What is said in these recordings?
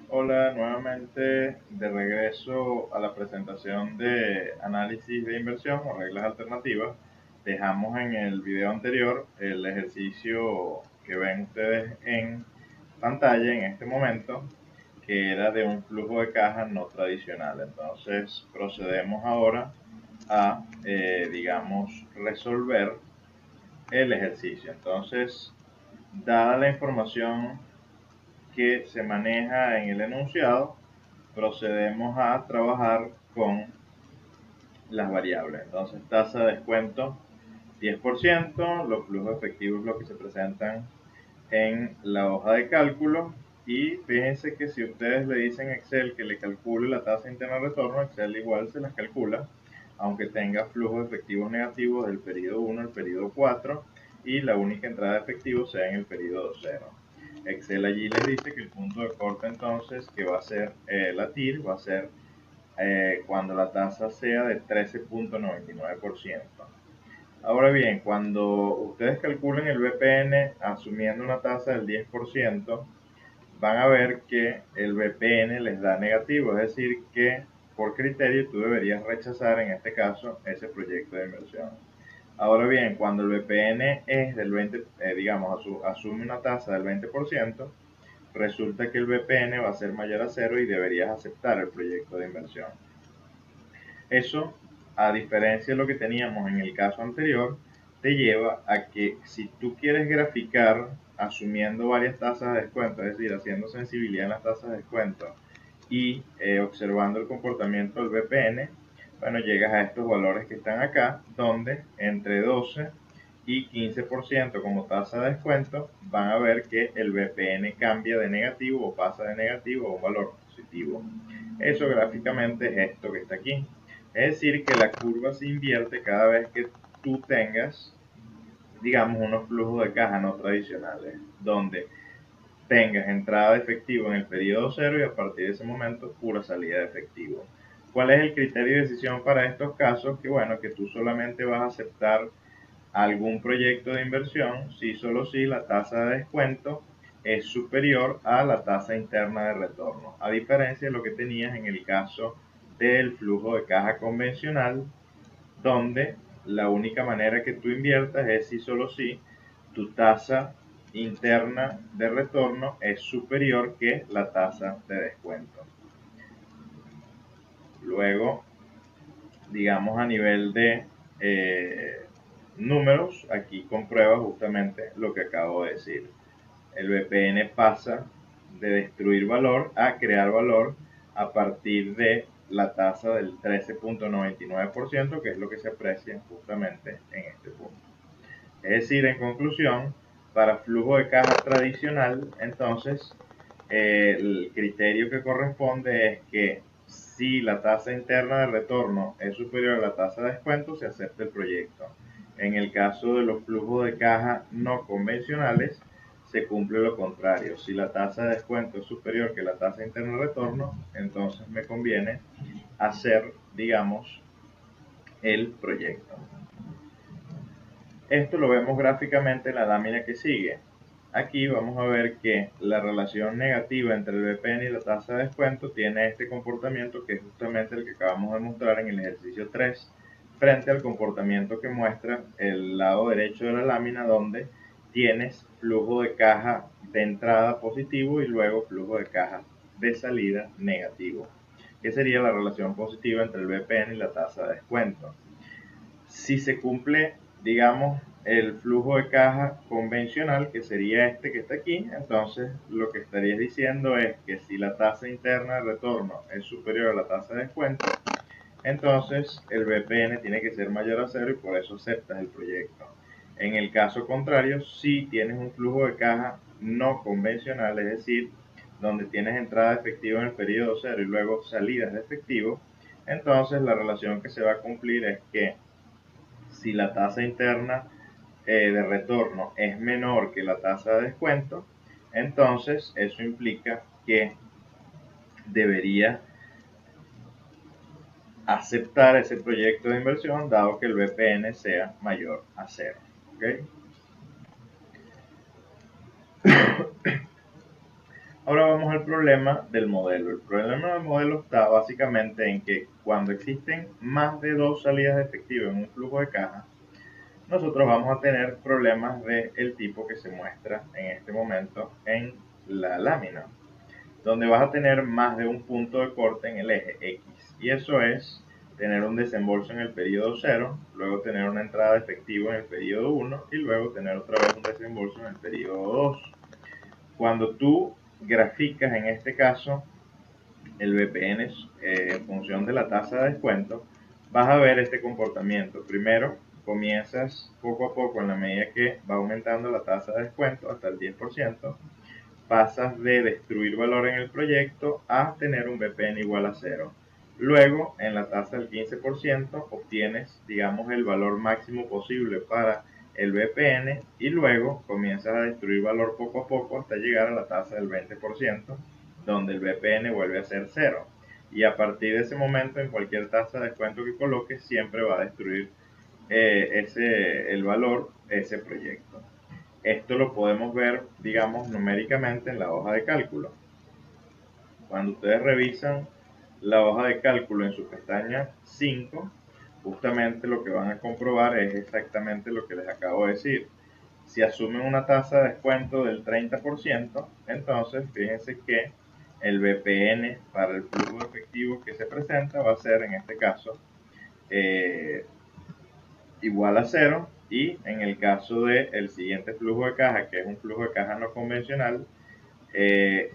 Hola, nuevamente de regreso a la presentación de análisis de inversión o reglas alternativas. Dejamos en el video anterior el ejercicio que ven ustedes en pantalla en este momento, que era de un flujo de caja no tradicional. Entonces procedemos ahora a, digamos, resolver el ejercicio. Entonces, dada la información que se maneja en el enunciado, procedemos a trabajar con las variables. Entonces, tasa de descuento 10%, los flujos efectivos los que se presentan en la hoja de cálculo. Y fíjense que si ustedes le dicen a Excel que le calcule la tasa interna de retorno, Excel igual se las calcula, aunque tenga flujos efectivos negativos del periodo 1 al periodo 4 y la única entrada de efectivo sea en el periodo 0. Excel allí les dice que el punto de corte entonces que va a ser la TIR va a ser cuando la tasa sea de 13.99%. Ahora bien, cuando ustedes calculen el BPN asumiendo una tasa del 10%, van a ver que el BPN les da negativo, es decir, que por criterio tú deberías rechazar en este caso ese proyecto de inversión. Ahora bien, cuando el BPN es del 20, digamos, asume una tasa del 20%, resulta que el BPN va a ser mayor a cero y deberías aceptar el proyecto de inversión. Eso, a diferencia de lo que teníamos en el caso anterior, te lleva a que si tú quieres graficar asumiendo varias tasas de descuento, es decir, haciendo sensibilidad en las tasas de descuento y observando el comportamiento del BPN, bueno, llegas a estos valores que están acá, donde entre 12 y 15% como tasa de descuento, van a ver que el BPN cambia de negativo o pasa de negativo a un valor positivo. Eso gráficamente es esto que está aquí. Es decir, que la curva se invierte cada vez que tú tengas, digamos, unos flujos de caja no tradicionales, donde tengas entrada de efectivo en el periodo cero y a partir de ese momento pura salida de efectivo. ¿Cuál es el criterio de decisión para estos casos? Que bueno, que tú solamente vas a aceptar algún proyecto de inversión si solo si la tasa de descuento es superior a la tasa interna de retorno, a diferencia de lo que tenías en el caso del flujo de caja convencional, donde la única manera que tú inviertas es si solo si tu tasa interna de retorno es superior que la tasa de descuento. Luego, digamos a nivel de números, aquí comprueba justamente lo que acabo de decir. El VPN pasa de destruir valor a crear valor a partir de la tasa del 13.99%, que es lo que se aprecia justamente en este punto. Es decir, en conclusión, para flujo de caja tradicional, entonces, el criterio que corresponde es que si la tasa interna de retorno es superior a la tasa de descuento, se acepta el proyecto. En el caso de los flujos de caja no convencionales, se cumple lo contrario. Si la tasa de descuento es superior que la tasa interna de retorno, entonces me conviene hacer, digamos, el proyecto. Esto lo vemos gráficamente en la lámina que sigue. Aquí vamos a ver que la relación negativa entre el BPN y la tasa de descuento tiene este comportamiento que es justamente el que acabamos de mostrar en el ejercicio 3, frente al comportamiento que muestra el lado derecho de la lámina, donde tienes flujo de caja de entrada positivo y luego flujo de caja de salida negativo, que sería la relación positiva entre el BPN y la tasa de descuento. Si se cumple, digamos, el flujo de caja convencional, que sería este que está aquí, entonces lo que estarías diciendo es que si la tasa interna de retorno es superior a la tasa de descuento, entonces el BPN tiene que ser mayor a cero y por eso aceptas el proyecto. En el caso contrario, si tienes un flujo de caja no convencional, es decir, donde tienes entrada de efectivo en el periodo cero y luego salidas de efectivo, entonces la relación que se va a cumplir es que si la tasa interna de retorno es menor que la tasa de descuento, entonces eso implica que debería aceptar ese proyecto de inversión dado que el BPN sea mayor a cero. ¿Okay? Ahora vamos al problema del modelo. El problema del modelo está básicamente en que cuando existen más de dos salidas de efectivo en un flujo de caja, nosotros vamos a tener problemas del tipo que se muestra en este momento en la lámina, donde vas a tener más de un punto de corte en el eje X. Y eso es tener un desembolso en el periodo 0, luego tener una entrada de efectivo en el periodo 1 y luego tener otra vez un desembolso en el periodo 2. Cuando tú graficas en este caso el VPN en función de la tasa de descuento, vas a ver este comportamiento. Primero, comienzas poco a poco en la medida que va aumentando la tasa de descuento hasta el 10%, pasas de destruir valor en el proyecto a tener un VPN igual a 0. Luego, en la tasa del 15%, obtienes, digamos, el valor máximo posible para el VPN y luego comienzas a destruir valor poco a poco hasta llegar a la tasa del 20%, donde el VPN vuelve a ser 0. Y a partir de ese momento, en cualquier tasa de descuento que coloques, siempre va a destruir el valor ese proyecto. Esto lo podemos ver, digamos, numéricamente en la hoja de cálculo. Cuando ustedes revisan la hoja de cálculo en su pestaña 5, justamente lo que van a comprobar es exactamente lo que les acabo de decir. Si asumen una tasa de descuento del 30%, entonces fíjense que el VPN para el flujo efectivo que se presenta va a ser, en este caso, igual a 0, y en el caso del siguiente flujo de caja, que es un flujo de caja no convencional,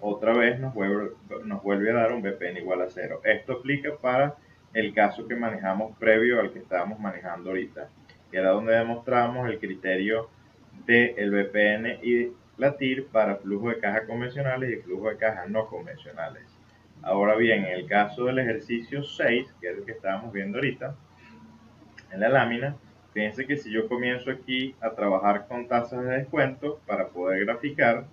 otra vez nos vuelve a dar un VPN igual a 0. Esto aplica para el caso que manejamos previo al que estábamos manejando ahorita, que era donde demostramos el criterio del VPN y la TIR para flujo de caja convencionales y flujo de caja no convencionales. Ahora bien, en el caso del ejercicio 6, que es el que estábamos viendo ahorita, en la lámina, fíjense que si yo comienzo aquí a trabajar con tasas de descuento para poder graficar,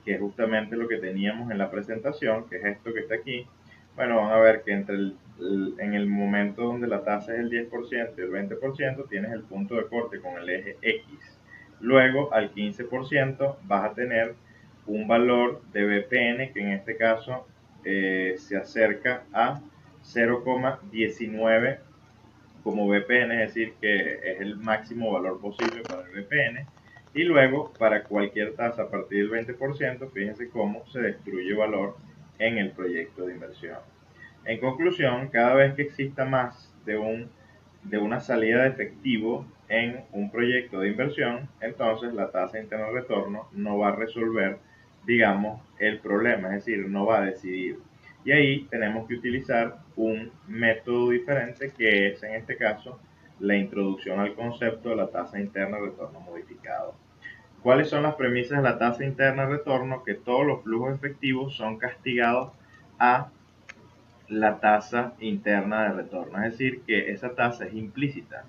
que es justamente lo que teníamos en la presentación, que es esto que está aquí, bueno, van a ver que en el momento donde la tasa es el 10% y el 20%, tienes el punto de corte con el eje X. Luego, al 15% vas a tener un valor de VPN que en este caso se acerca a 0,19 como VPN, es decir, que es el máximo valor posible para el VPN. Y luego, para cualquier tasa a partir del 20%, fíjense cómo se destruye valor en el proyecto de inversión. En conclusión, cada vez que exista más de una salida de efectivo en un proyecto de inversión, entonces la tasa interna de retorno no va a resolver, digamos, el problema, es decir, no va a decidir. Y ahí tenemos que utilizar un método diferente, que es en este caso la introducción al concepto de la tasa interna de retorno modificado. ¿Cuáles son las premisas de la tasa interna de retorno? Que todos los flujos efectivos son castigados a la tasa interna de retorno, es decir, que esa tasa es implícita.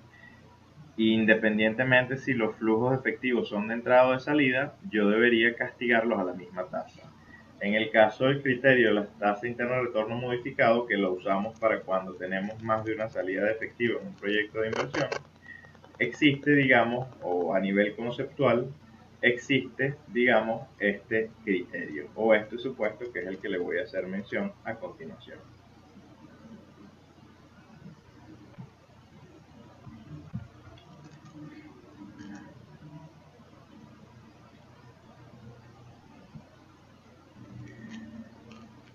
Independientemente si los flujos efectivos son de entrada o de salida, yo debería castigarlos a la misma tasa. En el caso del criterio de la tasa interna de retorno modificado, que lo usamos para cuando tenemos más de una salida de efectivo en un proyecto de inversión, existe, digamos, o a nivel conceptual, existe, digamos, este criterio o este supuesto, que es el que le voy a hacer mención a continuación.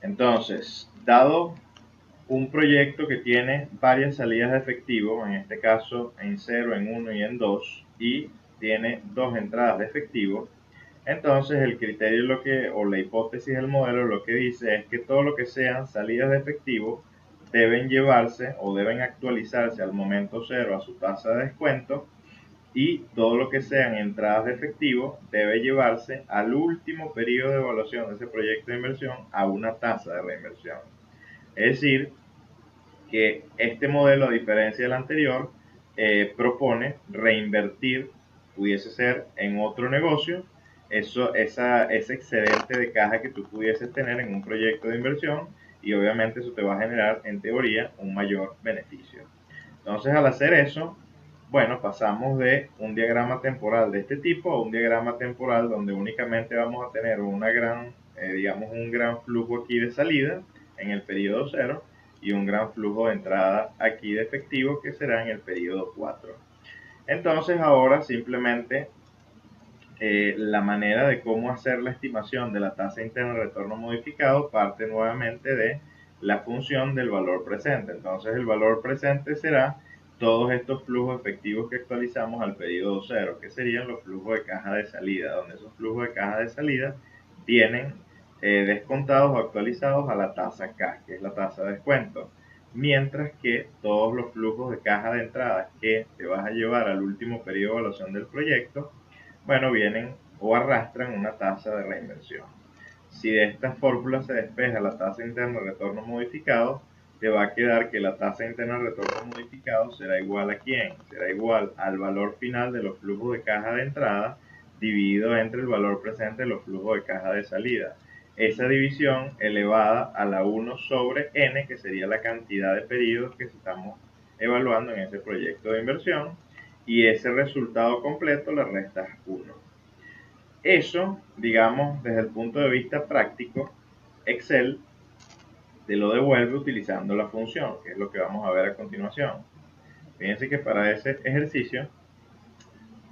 Entonces, dado un proyecto que tiene varias salidas de efectivo, en este caso en 0, en 1 y en 2, y tiene dos entradas de efectivo, entonces el criterio o la hipótesis del modelo lo que dice es que todo lo que sean salidas de efectivo deben llevarse o deben actualizarse al momento 0 a su tasa de descuento, y todo lo que sean entradas de efectivo debe llevarse al último periodo de evaluación de ese proyecto de inversión a una tasa de reinversión. Es decir, que este modelo, a diferencia del anterior, propone reinvertir, pudiese ser en otro negocio, ese excedente de caja que tú pudieses tener en un proyecto de inversión, y obviamente eso te va a generar, en teoría, un mayor beneficio. Entonces, al hacer eso, bueno, pasamos de un diagrama temporal de este tipo a un diagrama temporal donde únicamente vamos a tener una gran digamos, un gran flujo aquí de salida en el periodo 0 y un gran flujo de entrada aquí de efectivo que será en el periodo 4. Entonces ahora simplemente la manera de cómo hacer la estimación de la tasa interna de retorno modificado parte nuevamente de la función del valor presente. Entonces el valor presente será todos estos flujos efectivos que actualizamos al periodo 0, que serían los flujos de caja de salida, donde esos flujos de caja de salida vienen descontados o actualizados a la tasa K, que es la tasa de descuento. Mientras que todos los flujos de caja de entrada que te vas a llevar al último periodo de evaluación del proyecto, bueno, vienen o arrastran una tasa de reinversión. Si de esta fórmula se despeja la tasa interna de retorno modificado, te va a quedar que la tasa interna de retorno modificado será igual a ¿quién? Será igual al valor final de los flujos de caja de entrada dividido entre el valor presente de los flujos de caja de salida. Esa división elevada a la 1 sobre n, que sería la cantidad de periodos que estamos evaluando en ese proyecto de inversión, y ese resultado completo le restas 1. Eso, digamos, desde el punto de vista práctico, Excel te lo devuelve utilizando la función, que es lo que vamos a ver a continuación. Fíjense que para ese ejercicio,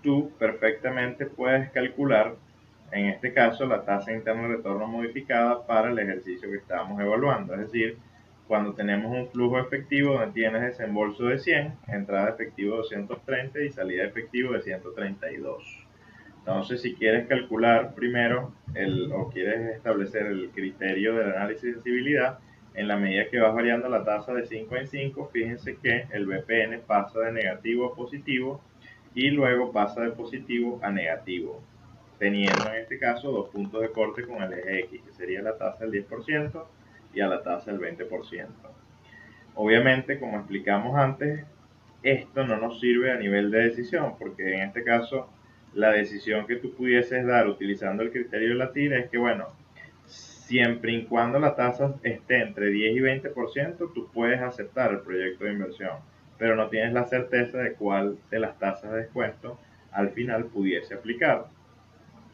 tú perfectamente puedes calcular, en este caso, la tasa interna de retorno modificada para el ejercicio que estamos evaluando. Es decir, cuando tenemos un flujo efectivo donde tienes desembolso de 100, entrada de efectivo de 230 y salida de efectivo de 132. Entonces, si quieres calcular primero o quieres establecer el criterio del análisis de sensibilidad, en la medida que vas variando la tasa de 5 en 5, fíjense que el BPN pasa de negativo a positivo y luego pasa de positivo a negativo, teniendo en este caso dos puntos de corte con el eje X, que sería la tasa del 10% y a la tasa del 20%. Obviamente, como explicamos antes, esto no nos sirve a nivel de decisión, porque en este caso la decisión que tú pudieses dar utilizando el criterio de la tira es que, bueno, siempre y cuando la tasa esté entre 10 y 20%, tú puedes aceptar el proyecto de inversión, pero no tienes la certeza de cuál de las tasas de descuento al final pudiese aplicar.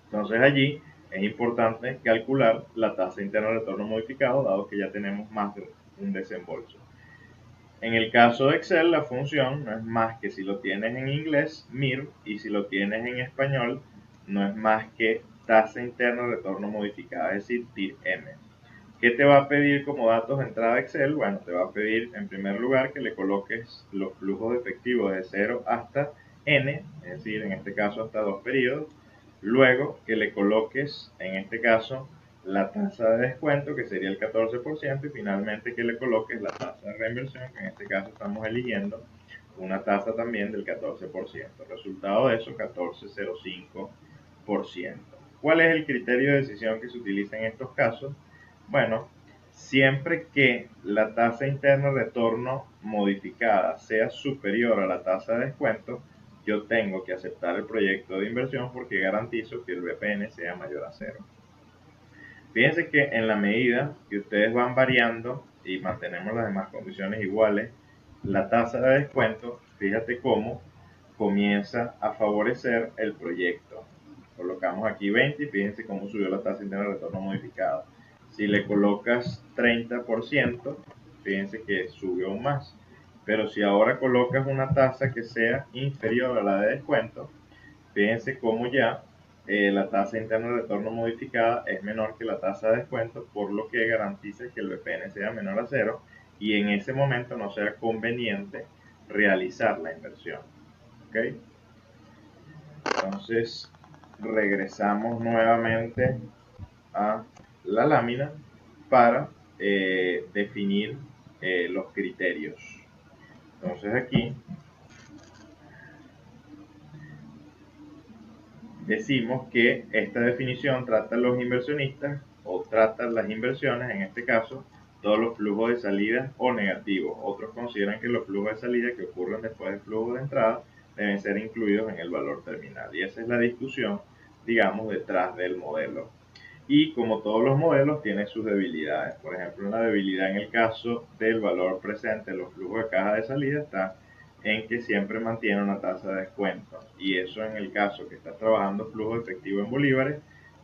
Entonces allí es importante calcular la tasa interna de retorno modificado, dado que ya tenemos más de un desembolso. En el caso de Excel, la función no es más que, si lo tienes en inglés, MIR, y si lo tienes en español, no es más que tasa interna de retorno modificada, es decir, TIRM. ¿Qué te va a pedir como datos de entrada a Excel? Bueno, te va a pedir en primer lugar que le coloques los flujos de efectivo de 0 hasta n, es decir, en este caso hasta 2 periodos. Luego que le coloques, en este caso, la tasa de descuento, que sería el 14%, y finalmente que le coloques la tasa de reinversión, que en este caso estamos eligiendo una tasa también del 14%. Resultado de eso, 14,05%. ¿Cuál es el criterio de decisión que se utiliza en estos casos? Bueno, siempre que la tasa interna de retorno modificada sea superior a la tasa de descuento, yo tengo que aceptar el proyecto de inversión porque garantizo que el BPN sea mayor a 0. Fíjense que en la medida que ustedes van variando y mantenemos las demás condiciones iguales, la tasa de descuento, fíjate cómo comienza a favorecer el proyecto. Colocamos aquí 20 y fíjense cómo subió la tasa interna de retorno modificado. Si le colocas 30%, fíjense que subió aún más. Pero si ahora colocas una tasa que sea inferior a la de descuento, fíjense cómo ya la tasa interna de retorno modificada es menor que la tasa de descuento, por lo que garantiza que el BPN sea menor a 0 y en ese momento no sea conveniente realizar la inversión. ¿Okay? Entonces regresamos nuevamente a la lámina para definir los criterios. Entonces aquí decimos que esta definición trata a los inversionistas o trata las inversiones, en este caso, todos los flujos de salida o negativos. Otros consideran que los flujos de salida que ocurren después del flujo de entrada deben ser incluidos en el valor terminal. Y esa es la discusión, digamos, detrás del modelo. Y como todos los modelos, tiene sus debilidades. Por ejemplo, una debilidad en el caso del valor presente, los flujos de caja de salida, está en que siempre mantiene una tasa de descuento. Y eso en el caso que estás trabajando flujo efectivo en bolívares,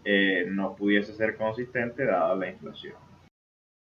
no pudiese ser consistente dada la inflación.